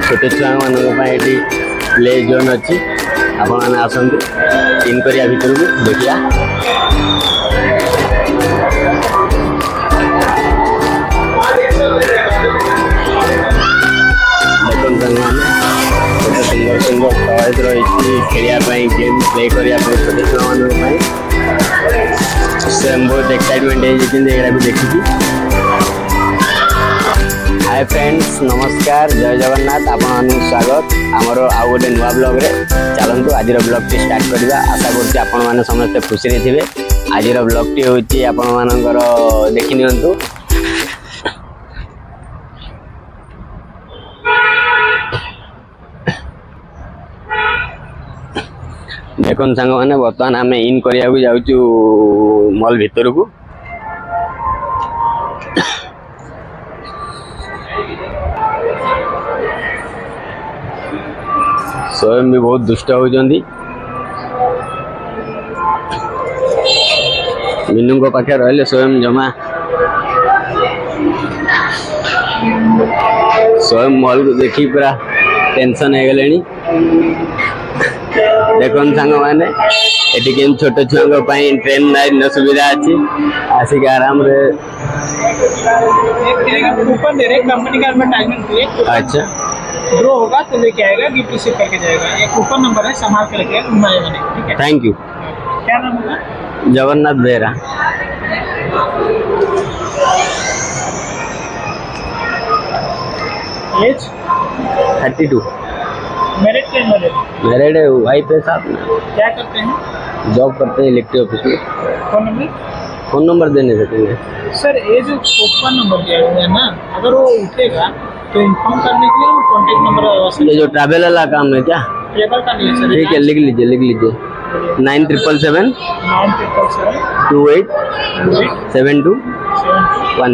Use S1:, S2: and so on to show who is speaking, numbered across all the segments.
S1: छोटे छुआ मानी प्ले जोन अच्छी आपण मैंने आसतु इन करिया भितर को देखिया सुंदर सुंदर टॉयज रही खेलिया गेम प्ले करने छोटे छुआ मानी से बहुत एक्साइटमेंट है भी देखी। हाय फ्रेंड्स नमस्कार जय जगन्नाथ आपण स्वागत आमर आउ गोटे नुआ ब्लॉग रे चलतु आज ब्लॉग टी स्टार्ट करवा आशा करछि आपण माने समस्त खुशी रे थिबे। आज ब्लॉग टी होछि आपण मानकर देखि नियंतु। देखन संग माने बर्तमान आम इन करिया जाउछु मॉल भीतर को। स्वयं भी बहुत दुष्ट होती मीनू को पाखे रहिले स्वयं जमा स्वयं मॉल को देखी पूरा टेंशन है गले। देखन सांग माने एटी केन छोट छुआ ट्रेन लाइन सुविधा अच्छी आसिक आराम रे
S2: कूपन दे रहे कंपनी का एडवर्टाइजमेंट के लिए।
S1: अच्छा
S2: ड्रॉ होगा तो लेके आएगा गिफ्ट रिसीव करके जाएगा। ये कूपन नंबर है संभाल के लेके आएगा। ठीक है
S1: थैंक यू।
S2: क्या नाम होगा?
S1: जगन्नाथ बेहरा।
S2: एज
S1: 32।
S2: मैरिड के मैरिड?
S1: मैरिड है वाइफ है साथ में।
S2: क्या करते हैं?
S1: जॉब करते हैं इलेक्ट्रिक ऑफिस में। फोन नंबर देने सकेंगे
S2: सर? ये जो कूपन नंबर दिया हुआ है ना अगर वो उठेगा तो इन्फॉर्म करने के लिए कॉन्टेक्ट नंबर।
S1: ये जो ट्रैवल वाला काम है क्या?
S2: ट्रैवल का नहीं है सर।
S1: ठीक है लिख लीजिए 9777 28 72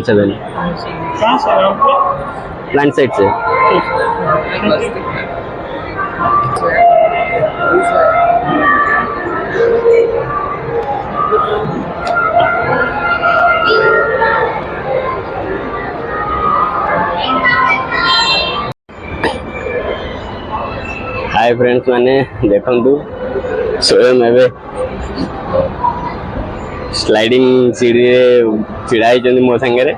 S1: 17।
S2: कहाँ से आप?
S1: प्लांट साइड से। हाय फ्रेंड्स माने देखंतु स्वयं एवं स्लाइडिंग सीढ़ी रे चिड़ाई मो संगे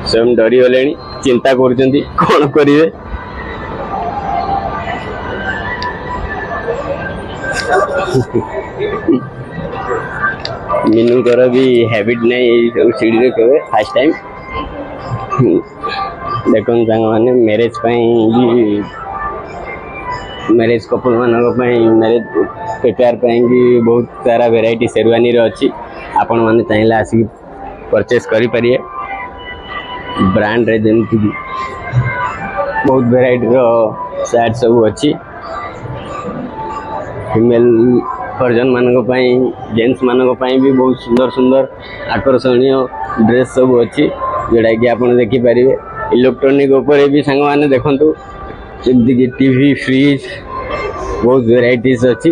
S1: स्वयं डरी गले चिंता कर कौन करेंगे। मीनू कर भी हैबिट नहीं सीढ़ी रे कहे फर्स्ट टाइम देखो सांग माने मैरिज मैरिज कपल मानक मैरिज प्रिपेयर भी बहुत सारा वेराइटी शेरवानी अच्छी आपण मैंने चाहिए आसिक परचेस करें ब्रांड रे जमी बहुत वेराइटी सार्ट सब अच्छी फीमेल वर्जन मानक जेंट्स मानक भी बहुत सुंदर सुंदर आकर्षणीय ड्रेस सब अच्छी जोड़ा कि आप देखिपारे। इलेक्ट्रॉनिक उपर भी सांग मैंने देखु जमी टीवी फ्रिज बहुत वेराइटीज अच्छी।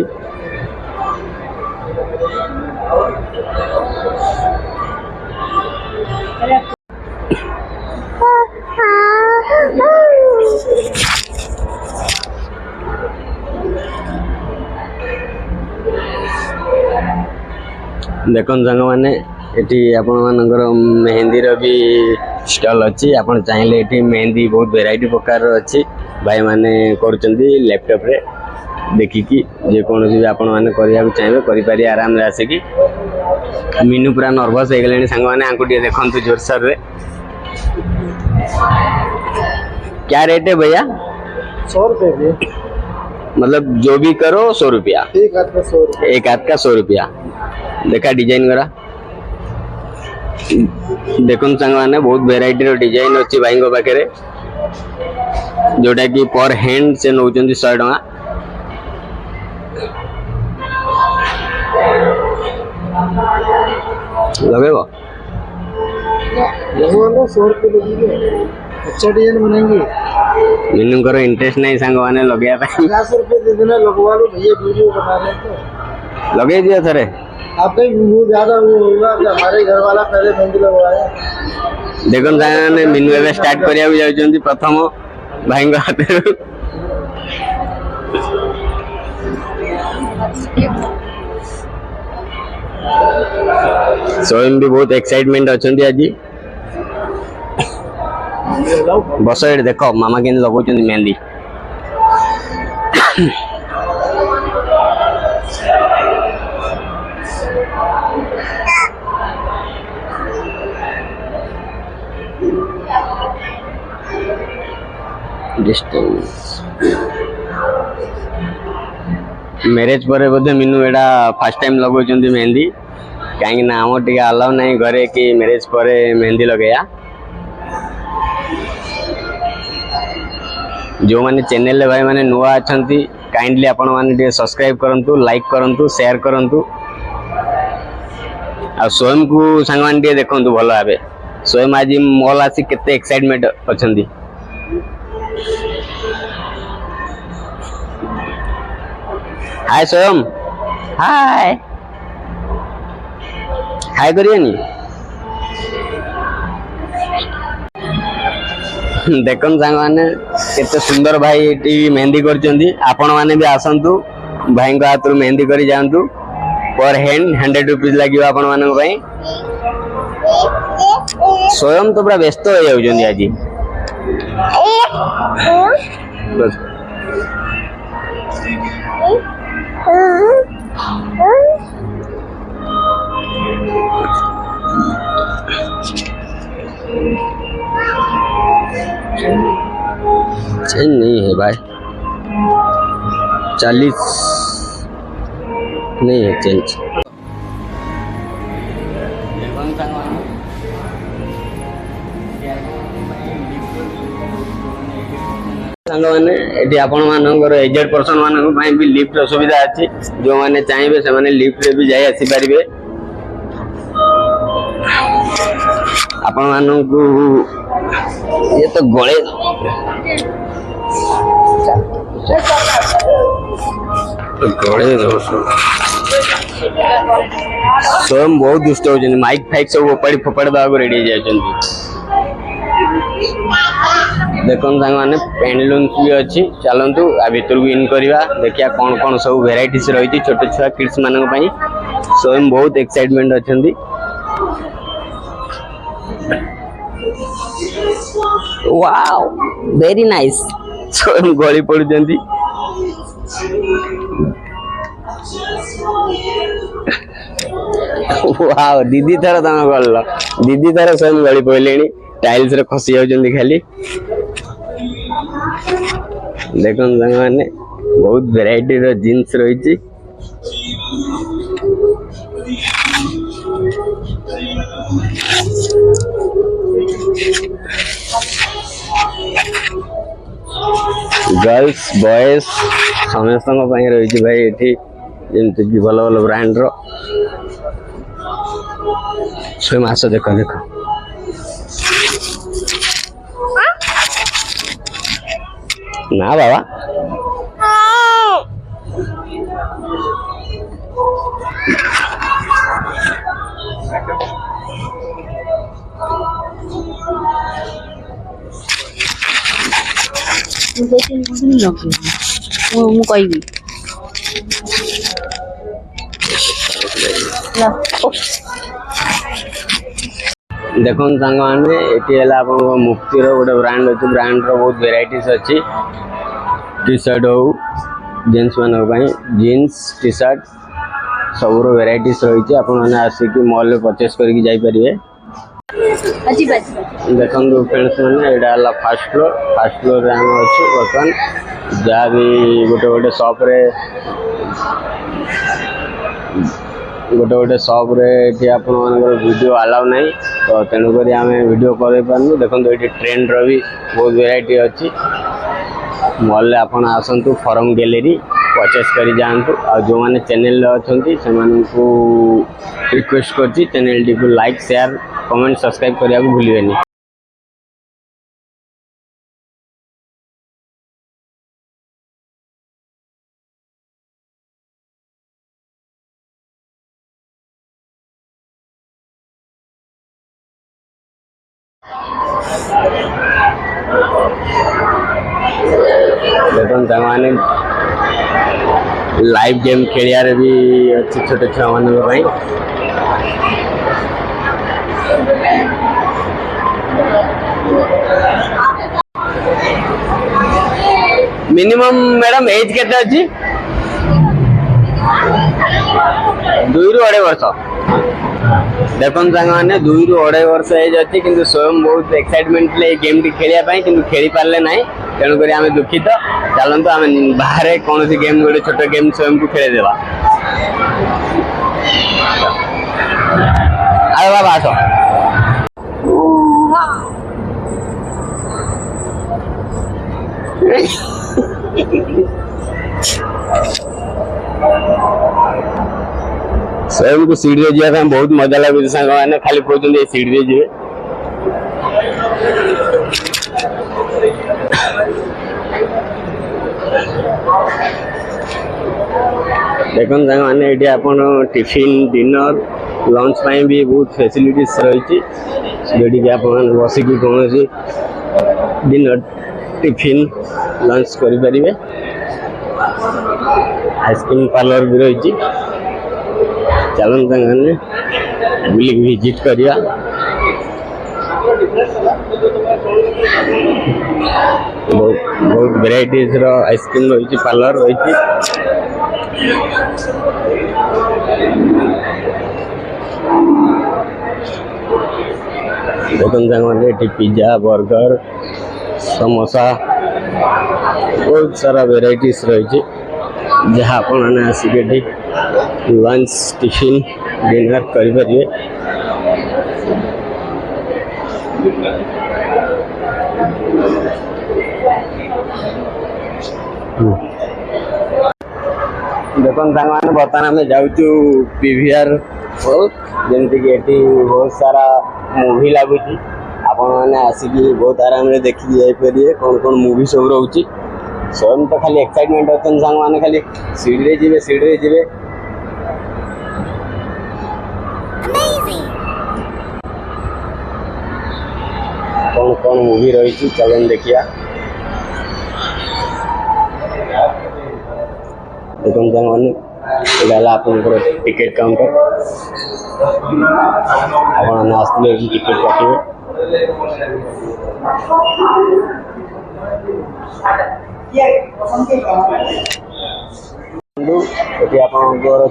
S1: देखन सांग मैंने ये आपण मानकर मेहंदी भी स्टॉल अच्छी आपण चाहिए ये मेहंदी बहुत वेराइटी प्रकार अच्छी भाई माने करुँच लैपटॉप रे देखिकी जे कौन भी आपण मैंने करने चाहिए करें आराम रे आसिकी। मीनू पूरा नर्भस हो गले सांग मैंने आंको देखु जोरसोर रे। क्या रेट है भैया?
S2: 100 रुपये।
S1: मतलब जो भी करो 100 रुपया।
S2: एक हाथ का 100 रुपया।
S1: एक हाथ का 100 रुपया। देखा डिजाइन करा देखुन सांग मैंने बहुत वेराइटी रो डिजाइन अच्छी भाई पाखे जोटा कि पर हैंड से नौ 100 टका। लगेगा
S2: 100 रुपये लगेंगे। अच्छा डिजाइन बनेंगे।
S1: मीनू इंटरेस्ट नहीं सांग मैंने लगे
S2: 50 रुपये दे देना लगवा लो भैया वीडियो बना रहे तो
S1: लगे दिया सर।
S2: आपका व्यू ज्यादा वो होगा कि हमारे घर वाला पहले मेहंदी लगवाया।
S1: देखो सामने मिनू एवं स्टार्ट करिया जाउछन्ती प्रथम भाई हाथ स्वयं भी बहुत एक्साइटमेंट अच्छी आज बस ये देख मामा के लगुच मेहंदी मैरेज पर बोधे मीनू एटा फर्स्ट टाइम लगुच मेहंदी कहीं आम टे अलाउ ना घरे कि मैरेज पर मेहंदी लगेया जो मैंने चैनल भाई मैंने नुआ अच्छा काइंडली आपण मैंने सब्सक्राइब करंतु लाइक करंतु शेयर करंतु आ स्वयं को सांग मैंने देखंतु भल भाबे स्वयं आज मॉल आसी केते एक्साइटमेंट अछंती हाय स्वयं हाय हाय करियनी देखन सांग माने केते सुंदर भाई टी मेहंदी करचंदी आपण माने भी आसंतु भाई को हाथ मेहंदी करी जांतु पर हैंड 100 रुपीस लागियो आपण माने भाई स्वयं तो पूरा व्यस्त हो जाउचंदी आज चेंज नहीं है भाई 40 नहीं है चेंज सांग मैंने ये आपण मानकर एजेड पर्सन मान भी लिफ्ट सुविधा अच्छी जो मैंने चाहिए से मैंने लिफ्ट रे भी जाई आसी पारिबे आपण मानकु ये तो गले गले स्वयं बहुत दुष्ट होचंदी माइक फाइक सब उपाड़ी फोपाड़ी दाग रेडी जाचंदी देखन सांग माने पेंडलूम्स भी अच्छी चलंतु आ भीतर को इन करवा देखिया कौन कौन सब वेराइटीज रही छोटे छुआ किड्स मान स्वयं बहुत एक्साइटमेंट अच्छी वाओ वेरी नाइस स्वयं गली पड़ुचंदी वाओ दीदी थर तुम गल दीदी थर स्वयं गली पड़े टाइल्स रे खसी जाउचंदी खाली देखन संग माने बहुत वैरायटी रो जींस रही गर्ल्स बॉयज समस्त रही भाई ये जमी भल भल ब्रांड रो स्वयं आस देख देख ना बाबा
S3: ମୁଁ କହିବି
S1: देखो सांग मैंने ये मुक्ति गोटे ब्रांड अच्छी ब्रांड रो बहुत वेराइटीज अच्छी टी शर्ट हो जेन्स मान जीन्स टी शर्ट सब वेराइटीज रही आपने आसिक मॉल में परचेस करके जाइए देखो फ्रेंड्स मैंने यहाँ फास्ट फ्लोर रे आम अच्छे बर्तमान जहाँ भी गोटे गोटे शॉप रे गोटे गोटे शॉप रे आपण वीडियो अलाउ नहीं तो तेणुक आम वीडियो कर पार्नु देखो ये ट्रेंड रो भी बहुत वेराइटी अच्छी मॉल आपन आसतु फॉरम गैलरी परचेस कर जातु आ जो मैंने चैनल अच्छा से रिक्वेस्ट करछि चैनल टी को लाइक शेयर कमेंट सब्सक्राइब करने को भूलिएनि। देखो सामने लाइव गेम खेलियार भी अच्छे छोटे छुआ मान मिनिमम मैडम एज केते अछि 2 रु 2.5 वर्ष देखन संग माने 2 रु 2.5 वर्ष एज अछि किंतु स्वयं बहुत एक्साइटमेंट ले गेम टी खेलिया पई किंतु खेली पारले नाही तेणु करी आमे दुखित चलंतु आमे बाहर कौन सी गेम गोटे छोट गेम स्वयं को खेले देवा आयो बाबा आसो स्वयं को सीढ़ी रे जाए बहुत मजा लगे सांग मैंने खाली कहते सीढ़ी रे जी देखो सांग मैंने ये अपन टिफिन डिनर लंच पाई भी बहुत फैसिलिटीज रही जोटी आप बसिक कौन डिनर टिफिन लंच करें आइसक्रीम पार्लर भी रही चलन संगे बुल विजिट करिया बहुत वेराइटीज रो आइसक्रीम रही पार्लर रही देखते संगे पिज्जा बर्गर समोसा बहुत सारा वेराइटीज रही जहाँ आपने आसिक लंच टिफिन डिनर करें देखो मैंने बर्तमान आम जाऊँ पीवीआर हॉल जमीक बहुत सारा मूवी लगुच आपण मैंने आसिक बहुत आराम से देखी जापरिए कौन कौन मूवी सब रोचे स्वयं तो खाली एक्साइटमेंट अच्छा सांग मैंने खाली सीढ़ी जी कौन कौन मूवी रही चलन देखिया देखो मैंने आप टिकेट काउंटर आपने आसते टिकेट काटे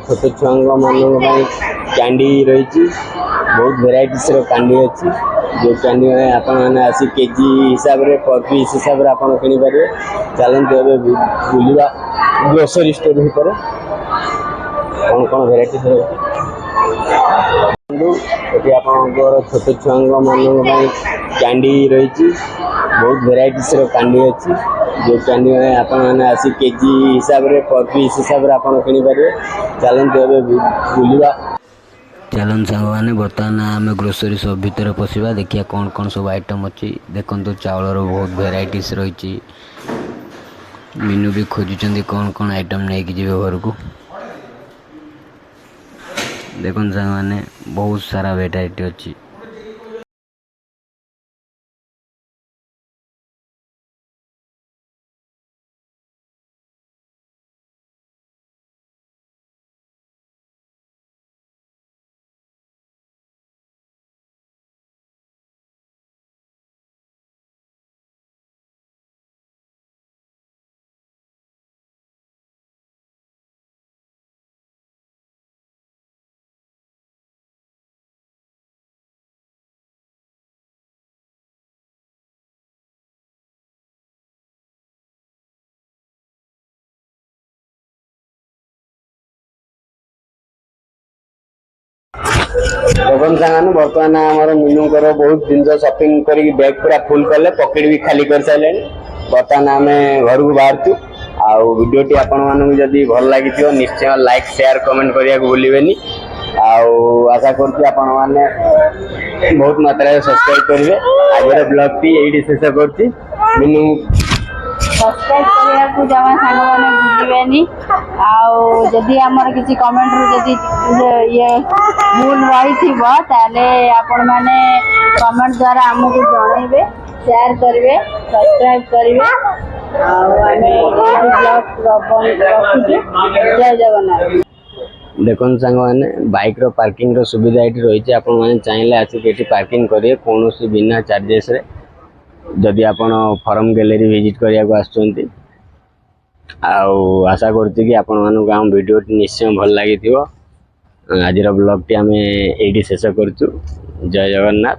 S1: छोट छुआ मान कैंडी रही बहुत वेराइटीज कैंडी अच्छी जो कैंडी में आपने आसी केजी हिसाब से पर पीस हिसाब से आप किनीपर चलते बुलवा ग्रोसरी स्टोर भितर कौन कौन वेराइटीज रही आप छोट छुआ मान कैंडी रही बहुत वेराइटीज कैंडी अच्छी जो कैंडी में आपने आसी केजी हिसाब से पर पीस हिसाब से आप किनीपर चलते बुलवा चलन सांग मैंने बर्तमान आम ग्रोसरी सब भितर पशिबा देखिए कौन कौन सब आइटम अच्छी देखो चाउल बहुत वेराइटीज रही मेनू भी खोजुंट कौन कौन आइटम नहीं कि घर को देखो सांग मैंने बहुत सारा वेराइटी अच्छी देखो सांग बर्तमान आम मीनू बहुत जिन शॉपिंग कर बैग पूरा फुल कले पकेट भी खाली कर सारे बर्तमान आम घर को बाहर आउ वीडियोटी आपण मानक जदि भल लगी निश्चय लाइक शेयर कमेंट करने को भूलें आशा कर बहुत मात्रा सब्सक्राइब करेंगे आज ब्लॉग टी ये शेष कर मीनू
S3: सब्सक्राइब करने को जमा सांग मैंने भूलिबेनी आदि आमर किसी कमेंट रू जदि ये भूल रही थी ताले आपण माने कमेंट द्वारा आमको जनइबे शेयर करेंगे सब्सक्राइब करेंगे जय जगन्नाथ।
S1: देखो सांग मैंने बाइक रो पार्किंग रो सुविधा ये रही है। आपण मैंने चाहिए आसिक ये पार्किंग करेंगे कौन बिना चार्जेस रे जदि आपण फॉरम गैलरी विजिट करने आसुँच आशा करुच्ची कि आपण मानक आम वीडियो निश्चय भल लगी आज ब्लॉग टी आम ये शेष करुचु। जय जगन्नाथ।